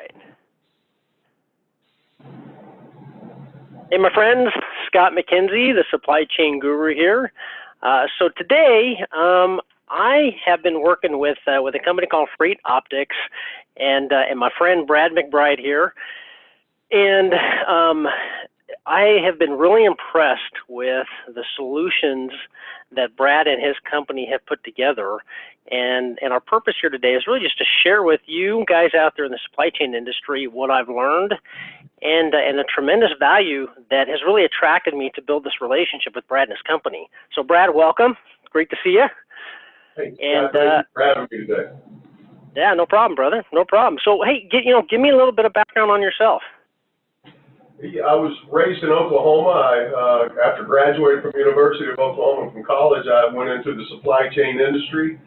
McBride. Hey, my friends, Scott McKenzie, the supply chain guru here. So today, I have been working with a company called FreightOptics, and my friend Brad McBride here, and I have been really impressed with the solutions that Brad and his company have put together. And our purpose here today is really just to share with you guys out there in the supply chain industry what I've learned and the tremendous value that has really attracted me to build this relationship with Brad and his company. So Brad, welcome. Great to see you. Hey, and thank you for having me today. Yeah, no problem, brother. No problem. So hey, give me a little bit of background on yourself. I was raised in Oklahoma. After graduating from the University of Oklahoma from college, I went into the supply chain industry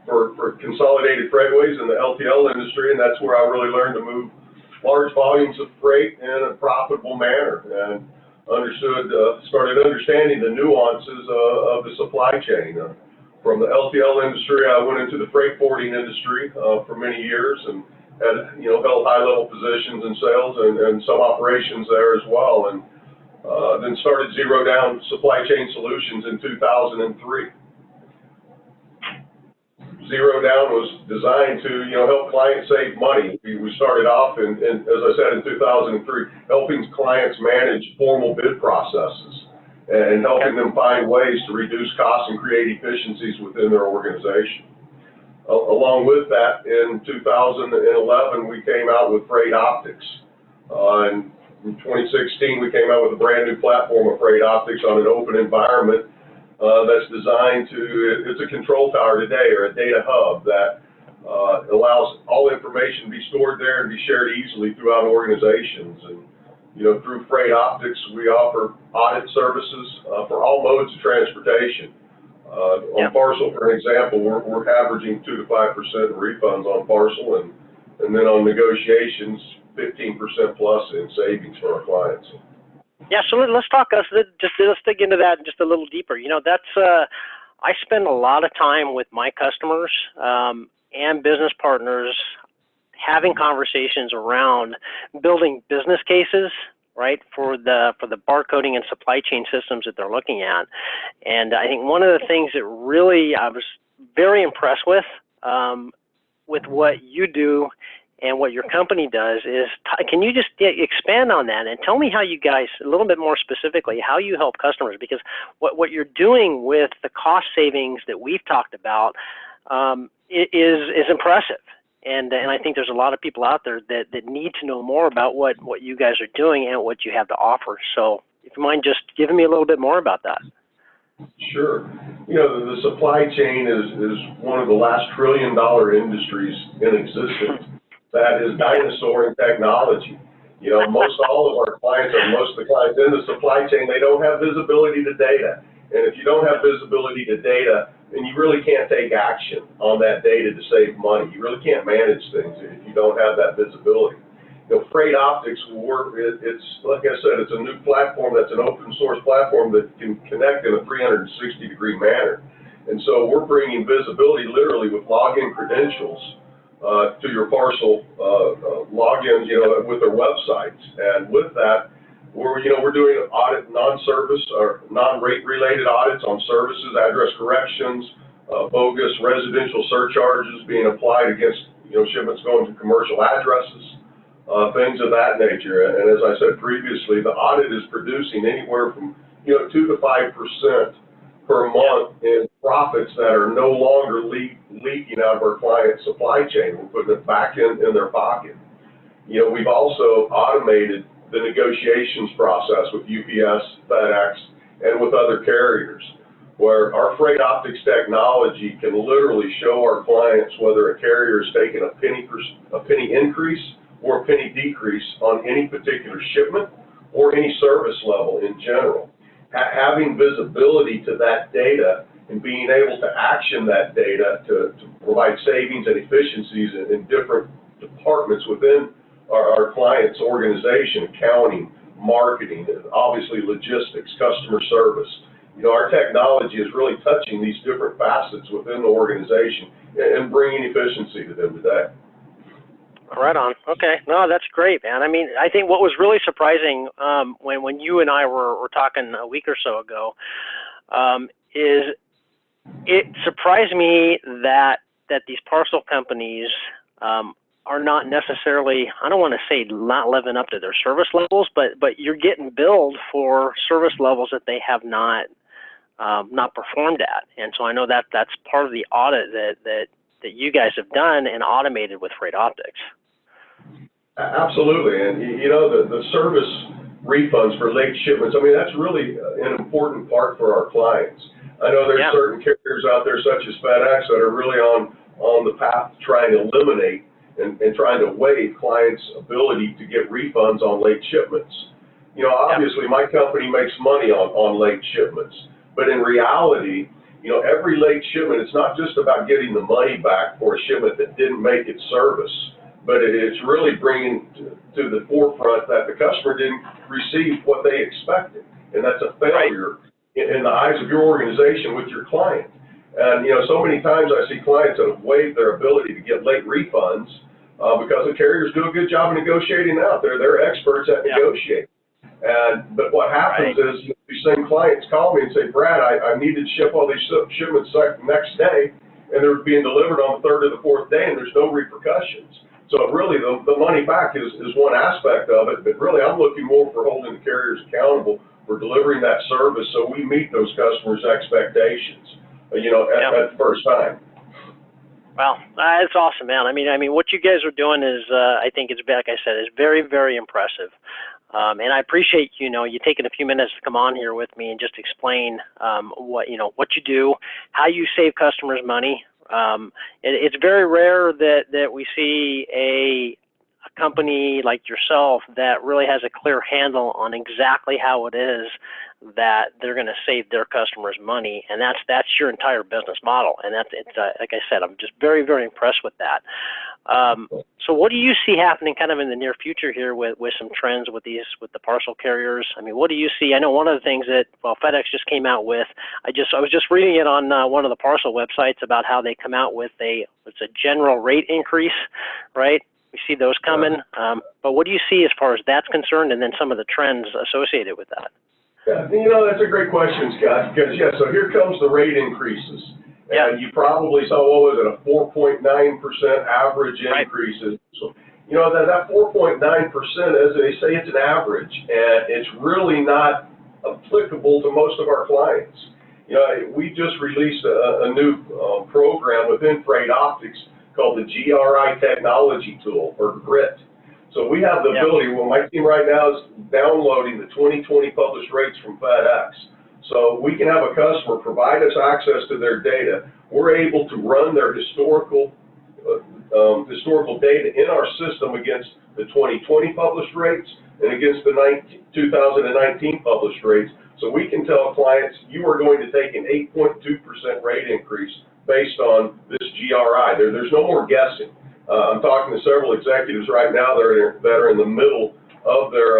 for consolidated freightways in the LTL industry, and that's where I really learned to move large volumes of freight in a profitable manner, and started understanding the nuances of the supply chain. From the LTL industry, I went into the freight forwarding industry for many years, and had held high-level positions in sales and some operations there as well, and then started Zero Down Supply Chain Solutions in 2003. Zero Down was designed to help clients save money. We started off, as I said, in 2003, helping clients manage formal bid processes and helping them find ways to reduce costs and create efficiencies within their organization. Along with that, in 2011, we came out with FreightOptics. In 2016, we came out with a brand new platform of FreightOptics on an open environment that's designed it's a control tower today, or a data hub that allows all information to be stored there and be shared easily throughout organizations. And through FreightOptics, we offer audit services for all modes of transportation. On parcel, for example, we're averaging 2 to 5% refunds on parcel, and then on negotiations, 15% plus in savings for our clients. Yeah, so let's talk. Let's dig into that just a little deeper. That's I spend a lot of time with my customers and business partners having conversations around building business cases, right, for the barcoding and supply chain systems that they're looking at. And I think one of the things that really I was very impressed with what you do and what your company does is, can you just expand on that and tell me how you guys, a little bit more specifically, how you help customers? Because what you're doing with the cost savings that we've talked about is impressive. And I think there's a lot of people out there that need to know more about what you guys are doing and what you have to offer. So if you mind just giving me a little bit more about that. Sure. The supply chain is one of the last $1 trillion industries in existence that is dinosaur in technology. Most all of our clients, or most of the clients in the supply chain, they don't have visibility to data. And if you don't have visibility to data, then you really can't take action on that data to save money. You really can't manage things if you don't have that visibility. FreightOptics will work. It's like I said, it's a new platform that's an open source platform that can connect in a 360-degree manner. And so we're bringing visibility literally with login credentials to your parcel logins, with their websites. And with that, we're doing audit non-service or non-rate related audits on services, address corrections, bogus residential surcharges being applied against shipments going to commercial addresses, things of that nature. And as I said previously, the audit is producing anywhere from 2 to 5% per month in profits that are no longer leaking out of our client supply chain. We're putting it back in their pocket. We've also automated the negotiations process with UPS, FedEx, and with other carriers, where our FreightOptics technology can literally show our clients whether a carrier is taking a penny increase or a penny decrease on any particular shipment or any service level in general. Having visibility to that data and being able to action that data to provide savings and efficiencies in different departments within our client's organization, accounting, marketing, and obviously logistics, customer service. Our technology is really touching these different facets within the organization and bringing efficiency to them today. Right on. Okay. No, that's great, man. I mean, I think what was really surprising when you and I were talking a week or so ago is it surprised me that these parcel companies are not necessarily, I don't want to say not living up to their service levels, but you're getting billed for service levels that they have not performed at. And so I know that that's part of the audit that you guys have done and automated with FreightOptics. Absolutely, and you know, the service refunds for late shipments, I mean, that's really an important part for our clients. I know there's certain carriers out there such as FedEx that are really on the path to trying to eliminate and trying to waive clients' ability to get refunds on late shipments. You know, obviously my company makes money on late shipments, but in reality, you know, every late shipment, it's not just about getting the money back for a shipment that didn't make its service, but it's really bringing to the forefront that the customer didn't receive what they expected, and that's a failure in the eyes of your organization with your client. And you know, so many times I see clients that have waived their ability to get late refunds because the carriers do a good job of negotiating out. They're experts at negotiating. But what happens is these same clients call me and say, Brad, I needed to ship all these shipments next day, and they're being delivered on the third or the fourth day, and there's no repercussions. So really, the money back is one aspect of it, but really I'm looking more for holding the carriers accountable for delivering that service so we meet those customers' expectations, you know, at the first time. Well, it's awesome, man. I mean, what you guys are doing is, I think it's, like I said, is very, very impressive. And I appreciate, you taking a few minutes to come on here with me and just explain what you do, how you save customers money. It's very rare that we see a company like yourself that really has a clear handle on exactly how it is that they're going to save their customers money, and that's your entire business model. And it's like I said, I'm just very, very impressed with that. So what do you see happening kind of in the near future here with some trends with the parcel carriers? I mean, what do you see? I know one of the things that, FedEx just came out with, I was just reading it on one of the parcel websites about how they come out with it's a general rate increase, right? We see those coming. But what do you see as far as that's concerned, and then some of the trends associated with that? Yeah, you know, that's a great question, Scott, because, so here comes the rate increases. And you probably saw, what was it, a 4.9% average increase. So, you know, that 4.9%, as they say, it's an average, and it's really not applicable to most of our clients. You know, we just released a new program within FreightOptics called the GRI technology tool, or GRIT. So we have the ability, my team right now is downloading the 2020 published rates from FedEx. So we can have a customer provide us access to their data. We're able to run their historical data in our system against the 2020 published rates and against the 2019 published rates. So we can tell clients, you are going to take an 8.2% rate increase based on this GRI. There's no more guessing. I'm talking to several executives right now that are in the middle of their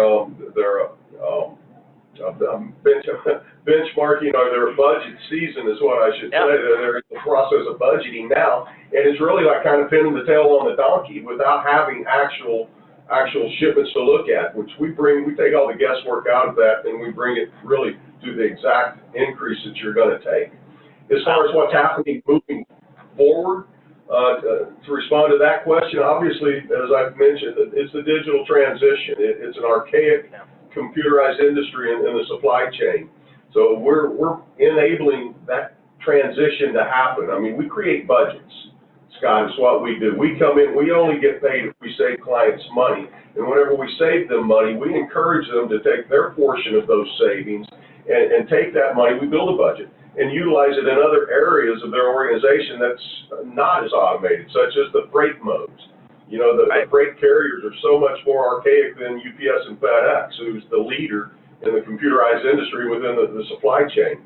benchmarking, or their budget season is what I should say. They're in the process of budgeting now, and it's really like kind of pinning the tail on the donkey without having actual shipments to look at, which we take all the guesswork out of that, and we bring it really to the exact increase that you're going to take. As far as what's happening moving forward, to respond to that question, obviously, as I've mentioned, it's the digital transition. It's an archaic, computerized industry in the supply chain. So we're enabling that transition to happen. I mean, we create budgets, Scott, is what we do. We come in, we only get paid if we save clients money. And whenever we save them money, we encourage them to take their portion of those savings and take that money, we build a budget, and utilize it in other areas of their organization that's not as automated, such as the freight modes. You know, the freight carriers are so much more archaic than UPS and FedEx, who's the leader in the computerized industry within the supply chain.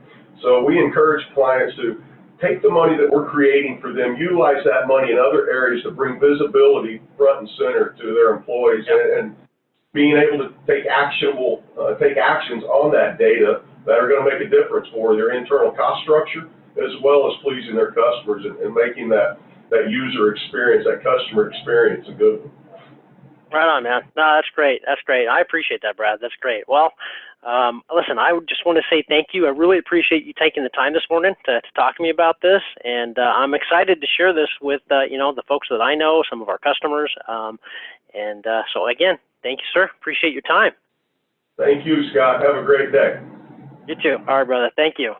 So we encourage clients to take the money that we're creating for them, utilize that money in other areas to bring visibility front and center to their employees, and being able to take actions on that data that are going to make a difference for their internal cost structure, as well as pleasing their customers and making that user experience, that customer experience, a good one. Right on, man. No, that's great. That's great. I appreciate that, Brad. That's great. Well, listen, I would just want to say thank you. I really appreciate you taking the time this morning to talk to me about this, and I'm excited to share this with the folks that I know, some of our customers. So again, thank you, sir. Appreciate your time. Thank you, Scott. Have a great day. You too. All right, brother. Thank you.